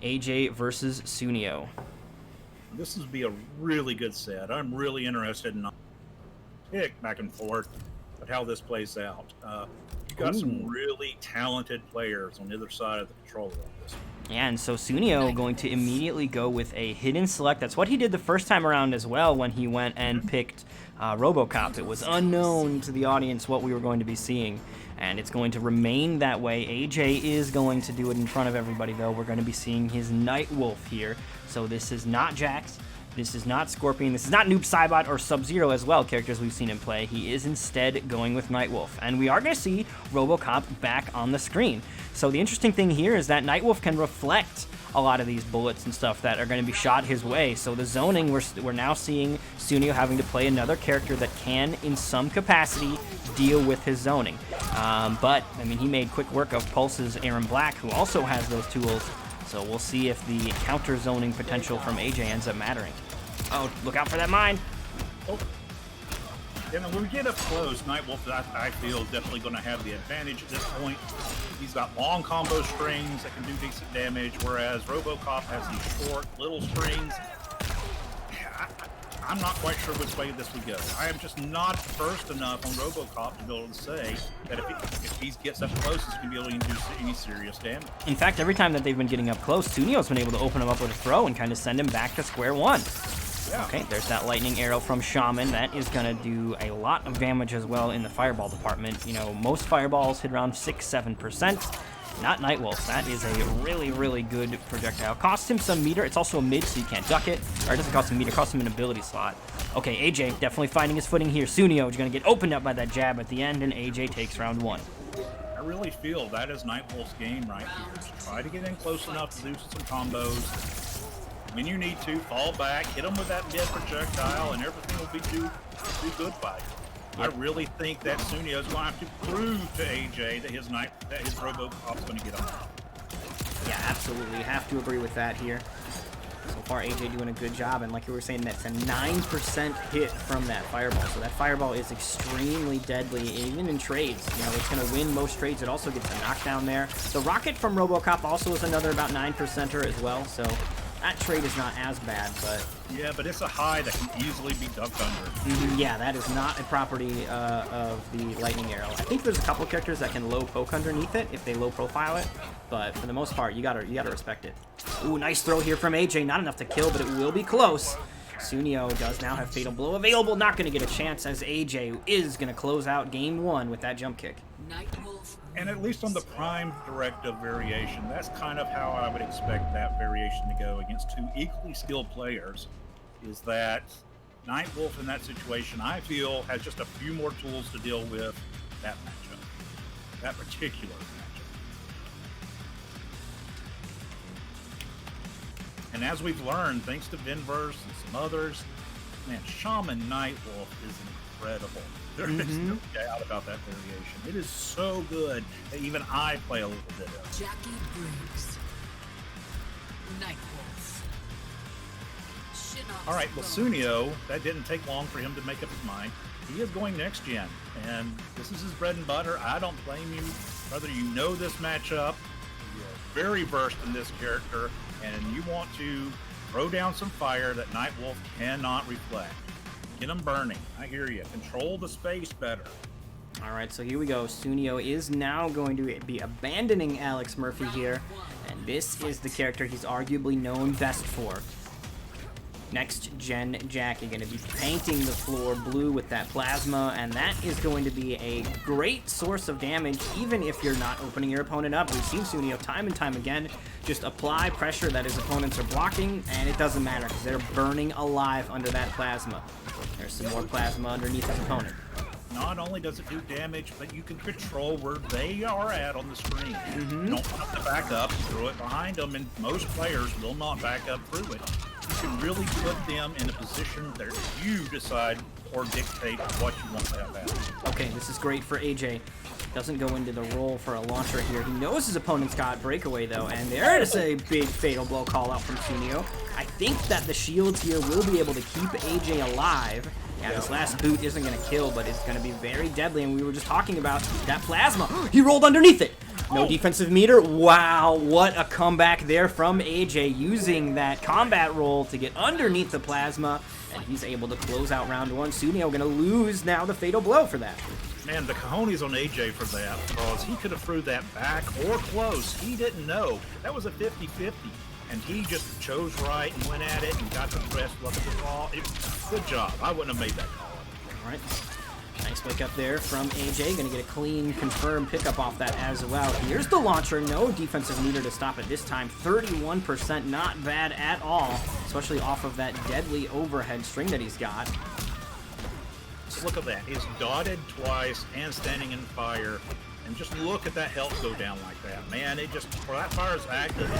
AJ versus Sooneo. This would be a really good set. I'm really interested in pick back and forth at how this plays out. You've got some really talented players on the other side of the controller on this one. Yeah, and so Sooneo going to immediately go with a hidden select. That's what he did the first time around as well when he went and picked RoboCop. It was unknown to the audience what we were going to be seeing, and it's going to remain that way. AJ is going to do it in front of everybody, though. We're going to be seeing his Nightwolf here. So this is not Jax. This is not Scorpion. This is not Noob Saibot or Sub-Zero as well, characters we've seen him play. He is instead going with Nightwolf. And we are going to see RoboCop back on the screen. So the interesting thing here is that Nightwolf can reflect a lot of these bullets and stuff that are going to be shot his way. So the zoning, we're now seeing Sooneo having to play another character that can, in some capacity, deal with his zoning. But, I mean, he made quick work of Pulse's Aaron Black, who also has those tools. So we'll see if the counter zoning potential from AJ ends up mattering. Oh, look out for that mine. Oh. Yeah, when we get up close, Nightwolf, I feel, is definitely going to have the advantage at this point. He's got long combo strings that can do decent damage, whereas RoboCop has these short, little strings. I'm not quite sure which way this would go. I am just not versed enough on RoboCop to be able to say that if he gets up close, he's going to be able to do any serious damage. In fact, every time that they've been getting up close, Suneo's been able to open him up with a throw and kind of send him back to square one. Yeah. Okay, there's that lightning arrow from Shaman. That is going to do a lot of damage as well in the fireball department. You know, most fireballs hit around 6-7%. Not Nightwolf. That is a really, really good projectile. Costs him some meter. It's also a mid, so you can't duck it. Or it doesn't cost him meter. It costs him an ability slot. Okay, AJ definitely finding his footing here. Sooneo is going to get opened up by that jab at the end, and AJ takes round one. I really feel that is Nightwolf's game right here. Just try to get in close enough to do some combos. When you need to, fall back, hit them with that mid projectile, and everything will be do good by you. Yep. I really think that Sooneo is going to have to prove to AJ that his RoboCop's going to get on. Yeah, absolutely. Have to agree with that here. So far, AJ doing a good job, and like you were saying, that's a 9% hit from that fireball. So that fireball is extremely deadly, even in trades. You know, it's going to win most trades. It also gets a knockdown there. The rocket from RoboCop also is another about 9%er as well, so that trade is not as bad, but... Yeah, but it's a high that can easily be ducked under. Yeah, that is not a property of the lightning arrow. I think there's a couple characters that can low poke underneath it if they low profile it, but for the most part, you gotta respect it. Ooh, nice throw here from AJ. Not enough to kill, but it will be close. Sooneo does now have Fatal Blow available. Not going to get a chance as AJ is going to close out game one with that jump kick. And at least on the prime directive variation, that's kind of how I would expect that variation to go against two equally skilled players, is that Nightwolf in that situation, I feel, has just a few more tools to deal with that matchup, that particular matchup. And as we've learned, thanks to Vinverse and some others, man, Shaman Nightwolf is incredible. There is no doubt about that variation. It is so good that even I play a little bit of it. Jackie Briggs. Nightwolf. All right, well, Sooneo, that didn't take long for him to make up his mind. He is going next gen, and this is his bread and butter. I don't blame you. Whether you know this matchup, you're very versed in this character, and you want to throw down some fire that Nightwolf cannot reflect. Get them burning. I hear you. Control the space better. All right, so here we go. Sooneo is now going to be abandoning Alex Murphy here, and this is the character he's arguably known best for. Next gen Jackie going to be painting the floor blue with that plasma, and that is going to be a great source of damage even if you're not opening your opponent up. We've seen Sooneo time and time again just apply pressure that his opponents are blocking, and it doesn't matter because they're burning alive under that plasma. There's some more plasma underneath his opponent. Not only does it do damage, but you can control where they are at on the screen. You don't want them to back up, throw it behind them, and most players will not back up through it. You can really put them in a position that you decide or dictate what you want to have happen. Okay, this is great for AJ. Doesn't go into the role for a launcher here. He knows his opponent's got breakaway though, and there is a big fatal blow call out from Sooneo. I think that the shields here will be able to keep AJ alive. Yeah, this last boot isn't going to kill, but it's going to be very deadly, and we were just talking about that plasma. He rolled underneath it. No defensive meter. Wow, what a comeback there from AJ, using that combat roll to get underneath the plasma, and he's able to close out round 1. Sooneo gonna lose now the fatal blow for that. Man, the cojones on AJ for that, because he could have threw that back or close. He didn't know. That was a 50-50, and he just chose right and went at it and got the rest of the ball. Good job. I wouldn't have made that call. All right. Nice wake up there from AJ. Gonna get a clean, confirmed pickup off that as well. Here's the launcher. No defensive meter to stop it this time. 31%, not bad at all, especially off of that deadly overhead string that he's got. Just look at that. He's dotted twice and standing in fire. And just look at that health go down like that. Man, it just, for that fire is active.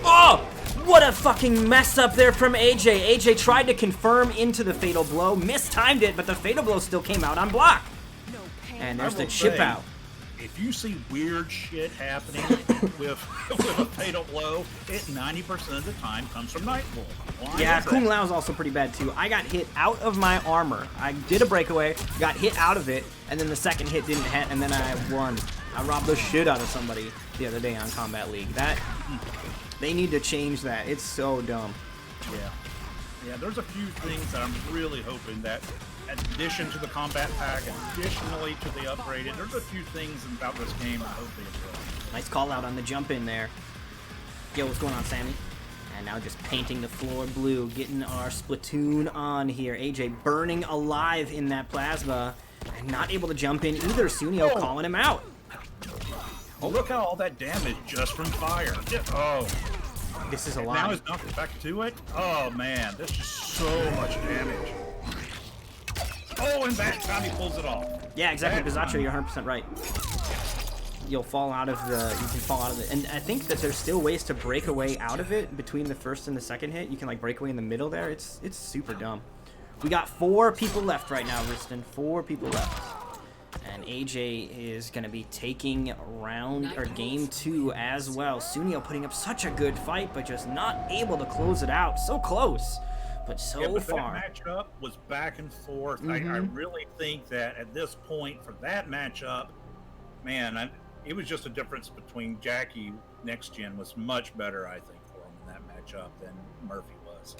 Oh! What a fucking mess up there from AJ. AJ tried to confirm into the fatal blow, mistimed it, but the fatal blow still came out on block. And there's the chip out. If you see weird shit happening with a fatal blow, it 90% of the time comes from Nightfall. Yeah, Kung Lao's also pretty bad too. I got hit out of my armor. I did a breakaway, got hit out of it, and then the second hit didn't hit, and then I won. I robbed the shit out of somebody the other day on Combat League. They need to change that. It's so dumb. Yeah, there's a few things that I'm really hoping that, in addition to the combat pack, additionally to the upgraded, there's a few things about this game I hope they improve. Nice call out on the jump in there. Yo, what's going on, Sammy? And now just painting the floor blue, getting our Splatoon on here. AJ burning alive in that plasma, and not able to jump in either. Sooneo calling him out. Oh, look at all that damage just from fire. Oh. This is a lot. Now he's not back to it. Oh man, that's just so much damage. Oh, and that time he pulls it off. Yeah, exactly, Bizacho, you're 100% right. You'll fall out of the, you can fall out of it. And I think that there's still ways to break away out of it between the first and the second hit. You can like break away in the middle there. It's super dumb. We got 4 people left right now, Riston. 4 people left. And AJ is going to be taking game 2 as well. Sooneo putting up such a good fight, but just not able to close it out. So close, but so far. That matchup was back and forth. I really think that at this point for that matchup, man, it was just a difference between Jackie next gen was much better, I think, for him in that matchup than Murphy was.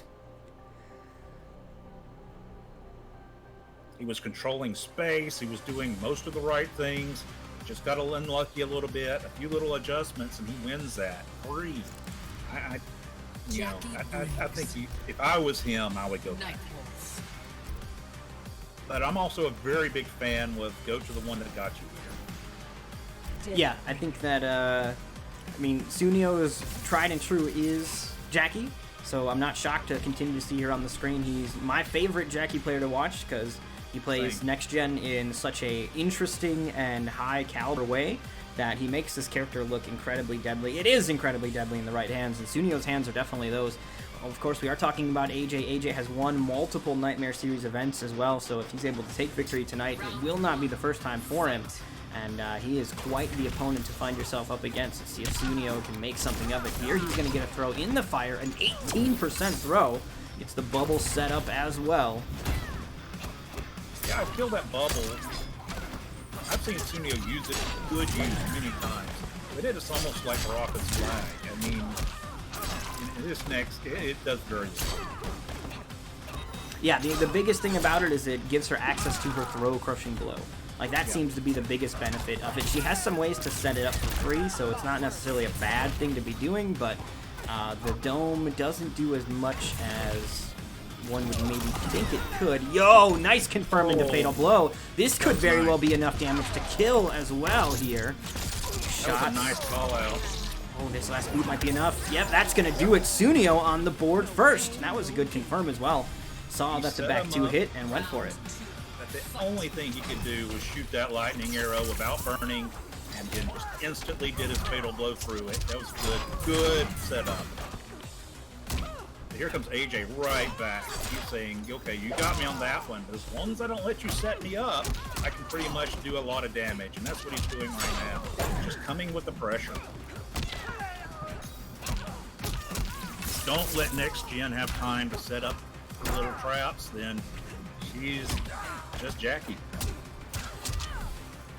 He was controlling space. He was doing most of the right things. Just got unlucky a little bit, a few little adjustments, and he wins that. 3. I think if I was him, I would go back. But I'm also a very big fan with go to the one that got you here. Yeah, I think that, I mean, Suneo's tried and true is Jackie, so I'm not shocked to continue to see her on the screen. He's my favorite Jackie player to watch because he plays next gen in such a interesting and high caliber way that he makes this character look incredibly deadly. It is incredibly deadly in the right hands, and Suneo's hands are definitely those. Of course, we are talking about AJ. AJ has won multiple Nightmare Series events as well, so if he's able to take victory tonight, it will not be the first time for him. And he is quite the opponent to find yourself up against. Let's see if Sooneo can make something of it here. He's going to get a throw in the fire, an 18% throw. Gets the bubble set up as well. Yeah, I feel that bubble. I've seen Sooneo use it, good use many times. But it is almost like a rocket's flag. I mean, in this next, it does very well. Yeah, the biggest thing about it is it gives her access to her throw crushing blow. Like, that seems to be the biggest benefit of it. She has some ways to set it up for free, so it's not necessarily a bad thing to be doing, but the dome doesn't do as much as one would maybe think it could. Yo, nice confirm into fatal blow. This could very well be enough damage to kill as well here. That was a nice call out. Oh, this last boot might be enough. Yep, that's going to do it. Sooneo on the board first. That was a good confirm as well. Saw that the back 2 hit and went for it. The only thing he could do was shoot that lightning arrow without burning, and then just instantly did his fatal blow through it. That was good setup. Here comes AJ right back. He's saying, okay, you got me on that one, but as long as I don't let you set me up, I can pretty much do a lot of damage, and that's what he's doing right now. Just coming with the pressure. Don't let next gen have time to set up the little traps, then she's just Jackie.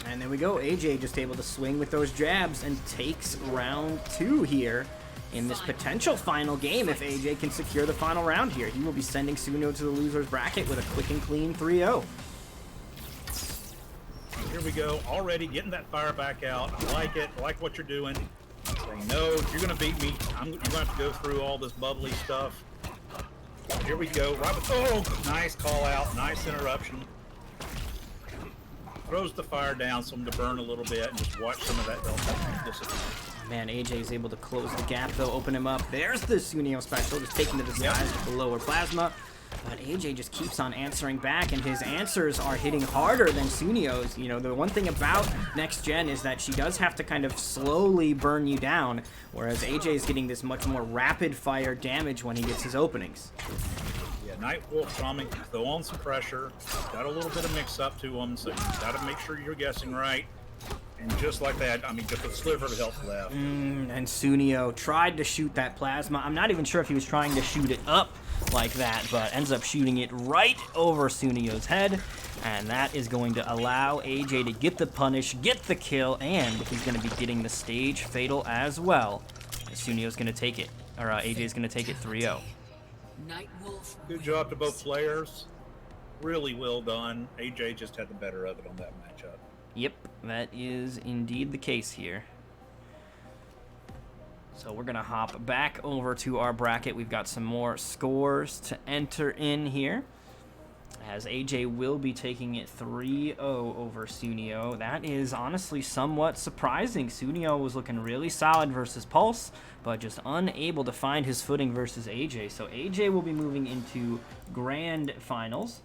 And there we go. AJ just able to swing with those jabs and takes round 2 here in this potential final game. If AJ can secure the final round here, he will be sending Sooneo to the loser's bracket with a quick and clean 3-0. Here we go. Already getting that fire back out. I like it. I like what you're doing. Saying, no, if you're going to beat me, you're going to have to go through all this bubbly stuff. Here we go. Oh, nice call out. Nice interruption. Throws the fire down so I'm to burn a little bit and just watch some of that disappear. Man, AJ is able to close the gap, though, open him up. There's the Sooneo special, just taking to the skies with the lower plasma. But AJ just keeps on answering back, and his answers are hitting harder than Sooneo's. You know, the one thing about Next Gen is that she does have to kind of slowly burn you down, whereas AJ is getting this much more rapid-fire damage when he gets his openings. Yeah, Nightwolf coming, throw on some pressure. Got a little bit of mix-up to him, so you got to make sure you're guessing right. And just like that, I mean, just a sliver of health left. And Sooneo tried to shoot that plasma. I'm not even sure if he was trying to shoot it up like that, but ends up shooting it right over Sooneo's head. And that is going to allow AJ to get the punish, get the kill, and he's going to be getting the stage fatal as well. Sooneo's going to take it, or AJ's going to take it 3-0. Good job to both players. Really well done. AJ just had the better of it on that matchup. Yep, that is indeed the case here. So we're going to hop back over to our bracket. We've got some more scores to enter in here, as AJ will be taking it 3-0 over Sooneo. That is honestly somewhat surprising. Sooneo was looking really solid versus Pulse, but just unable to find his footing versus AJ. So AJ will be moving into grand finals.